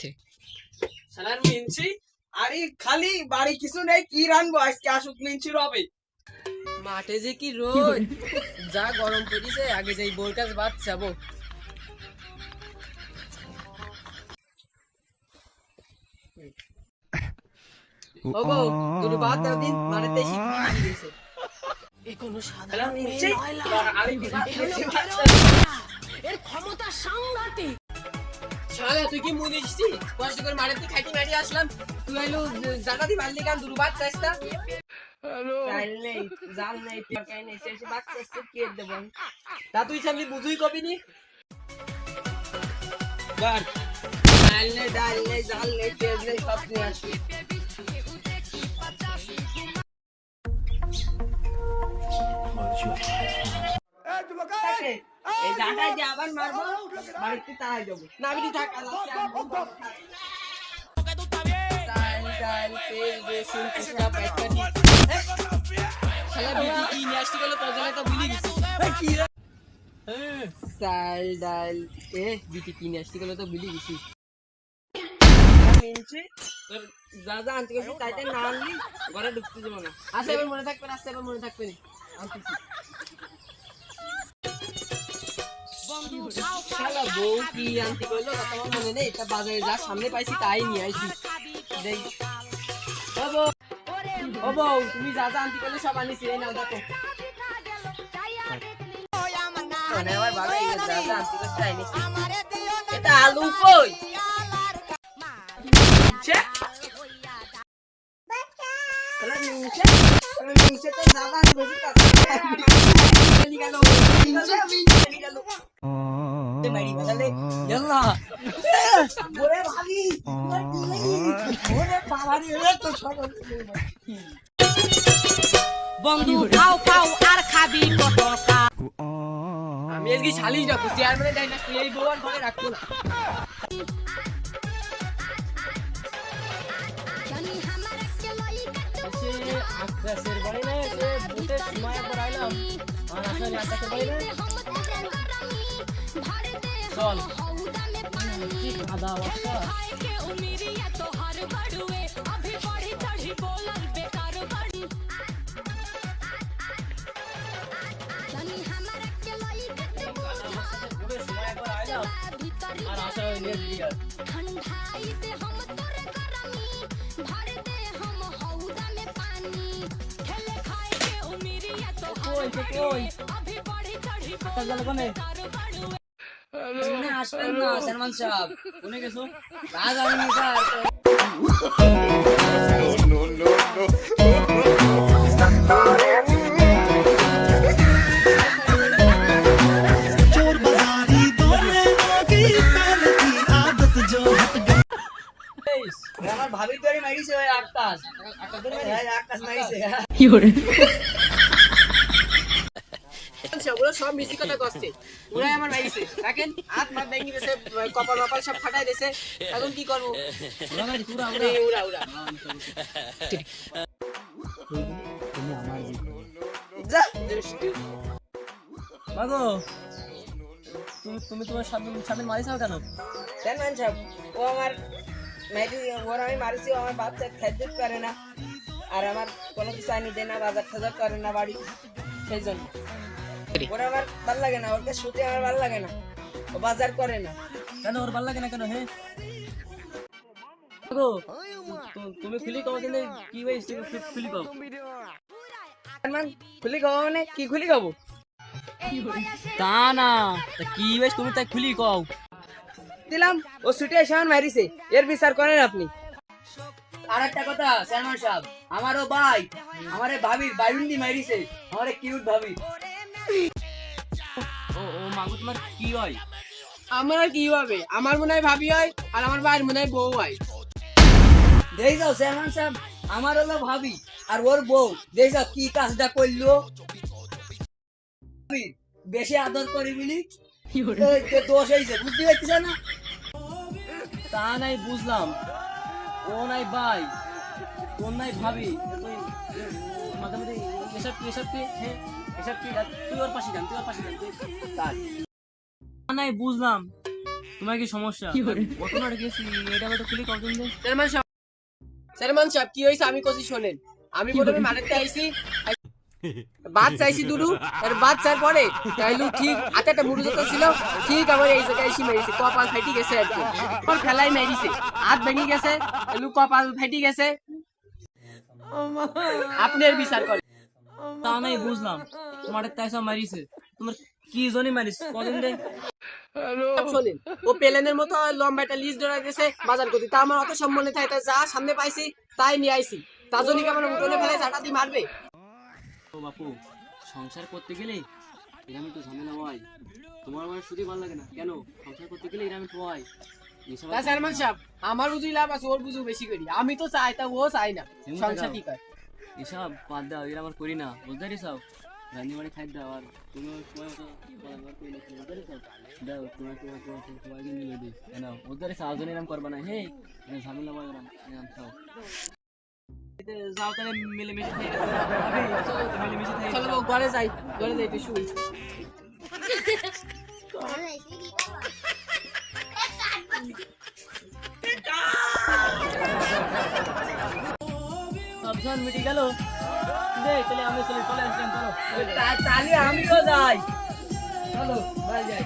করতে। শালার মিনছি, আরে খালি বাড়ি কিছু নেই, কি রানবো আজকে? আসুক মিনছি রবে। মাঠে যে কি রোদ, যা গরম পড়িছে, আগে যাই বোর কাছে ভাত চাবো। ও বউ, দুটো ভাত দাও দিন, মাঠেতে শীত লেগে গেছে। এ কোনো সাধারণ মেয়ে নয় লা। এর ক্ষমতা সাংঘাতিক। শালা তুই কি মুনিশ ছি? কষ্ট করে মাঠেতে খাইতে মারি আসলাম, তুই আইলো জানাতি মারলি কান দুটো ভাত চাইস্তা। চাইল নেই, জাল নেই, তরকারি নেই, শেষে বাচ্চা আসছে, কে দেবো? তা তুই সামনে বুঝুই কবি নি। গান চাইল নেই, ডাল নেই, জাল নেই, তেল নেই, সব নিয়ে আসি। এই জায়গায় যে আবার মারবো, বাড়িতে তাই দেবো না আমি তুই থাক। চাল ডাল তেল রসুন কুচা পাইকারি। শালা বিটি কি নিয়ে আসতে গেল তোর জায়গায় তো ভুলে গেছি। চাল ডাল বিটি কি নিয়ে আসতে গেল তো ভুলে গেছি। মিনছি, তোর যা যা আনতে গেছি তাই তাই না আনলি ঘরে ঢুকতে যাবো না। আচ্ছা এবার মনে থাকবে না, আচ্ছা এবার মনে থাকবে না। আনতেছি। শালা বউ কি আনতে গেলো তা তোমার মনে নেই? তা বাজারে যা সামনে পাইছি তাই নিয়ে আইছি। দেখ ও বউ, তুমি যা যা আনতে গেলে সব আনিছি, এই নাও দেখো। মানে আমার ভালো এই যা যা আনতে গেছে তাই নিছি। এটা আলু কই? শালা মিনছে, শালা মিনছে তো দাদা আনতে গেছি তাতে চলে গেল। চলে গেল। বাড়ি বাজালে ইয়াল্লা। ওরে ভাবি, ওরে বাবা রে, তো সকাল বন্ধু খাও খাও আর খাবি কত খা। আমি আজকে শালিশ রাখবো, চেয়ারম্যানের ডাইনাস্টি এই বউ আর ঘরে রাখবো না। আকাশের বাড়ি না, ভোটের সময় একবার আইলাম, আর আসলে আকাশের বাড়ি না। চল কি খাওয়া অবস্থা। ভোটের সময় একবার আইলাম, আর আসা নিয়ে দিয়ে আসবেন না চেয়ারম্যান সাহেব, শুনে গেছো রাজ আমি স্যার। আমার ভাবির ধরে মারিছে ওই আকাশ, আকাশ মারিছে। ওরা সব মিষ্টি কথা করছে, ওরাই আমার মাইছে। দেখেন হাত মাত ভেঙে গেছে, কপাল মাপাল সব ফাটাই দিয়েছে। এখন কি করবো? উড়া উড়া যা মাগো, তুমি তোমার স্বামী মারিসাও কেন? চেয়ারম্যান সাহেব, ও আমার মেয়েটি, ওর আমি মারিছি, ও আমার বাচ্চা খাইতে পারে না, আর আমার কোনো কিছু আনি দেয় না, বাজার টাজার করে না বাড়ি, সেই জন্য ওর আমার ভাল লাগে না, ওর কাছে শুতে আমার ভাল লাগে না, ও বাজার করে না। কেন ওর ভালো লাগে না কেন? হ্যাঁ মাগো, তুমি খুলি কও, কিন্তু কি হয়েছে খুলি কও। চেয়ারম্যান, খুলি খাবো মানে কি খুলি খাবো? তা না, তা কি হয়েছে তুমি তাই খুলি কও। দিলাম, ও ছুটে এসে আমার মারিছে, এর বিচার করেন আপনি। আর একটা কথা চেয়ারম্যান সাহেব, আমারও ভাই আমারে ভাবির বাইরুন্ডি মারিছে, আমারে কিউট ভাবি। ও ও মাগো, তোমার কি হয়? আমার আর কি হবে? আমার মনে হয় ভাবি হয়, আর আমার ভাইয়ের মনে হয় বউ হয়। দেই যাও চেয়ারম্যান সাহেব, আমার হলো ভাবি আর ওর বউ, দেই যাও কি কাজটা করলো। বেশি আদর করি বলি দোষ হয়েছে, বুঝতে পারছিস না? তা নাই বুঝলাম, ও নাই ভাই, তোর নাই ভাবি, তুই মাঝে মাঝে এসব কি এসব কি? হ্যাঁ এসব কি? তুই ওর পাশে যান, তুই ওর পাশে যান, তুই কাজ নাই বুঝলাম, তোমার কি সমস্যা? ঘটনা গেছি এটা আমাকে খুলে কখন দে। চেয়ারম্যান সাহেব কি হয়েছে আমি কছি শোনেন। আমি প্রথমে মাঠেতে আইছি, বাদ চাইছি দুলু, আর বাদ চার পরে তাইলু ঠিক হাতে একটা মুড়ুজতা ছিল, ঠিক আমার এই জায়গায় এসে মেরেছে, কপাল ফাটি গেছে একদম। আমার খেলাই মেরেছে, হাত ভেঙে গেছে, তাইলু কপাল ফাটি গেছে। আপনি এর বিচার করেন। তা নাই বুঝলাম, তোমার তাইসা মারিছে, তোমার কি জনি মারিস কদিন দে। শোনেন, ও পেলেনের মতো লম্বা একটা লিস্ট ধরে গেছে বাজার করতে, তা আমার অত সম্মানে থাকে, যা সামনে পাইছি তাই নিয়ে আইছি। তার জন্য কি আমার উঠোনে ফেলে চাটা দিয়ে মারবে? ও বাপু, সংসার করতে গেলে এরকম তো ঝামেলা হয়। তোমার আমার শুধু ভালো লাগে না কেন? সংসার করতে গেলে এরকম তো হয়। তা চেয়ারম্যান সাহেব, আমার বুঝি লাভ আছে, ওর বুঝু বেশি করি। আমি তো চাই, তা ও চাই না। সংসার ঠিক হয়। এসব বাদ দাও, এরা আমার করি না, বুঝতে পারিস? রান্নি বাড়ি খাই দাও, আর তুমি সময় মতো করি না, বুঝতে পারিস? দাও তোমার সবাইকে মিলে দিই কেন? বুঝতে পারিস? আয়োজন এরকম করবা না, হে ঝামেলা হয় এরকম খাও। যাও তাহলে মিলেমিশে খাই, মিলেমিশে খাই। চলো ঘরে যাই, ঘরে যাই, একটু শুই। সবজন মিটে গেল দে, তাহলে আমি চলে আসলাম। চলো তাহলে আমিও যাই, চলো বাড়ি যাই।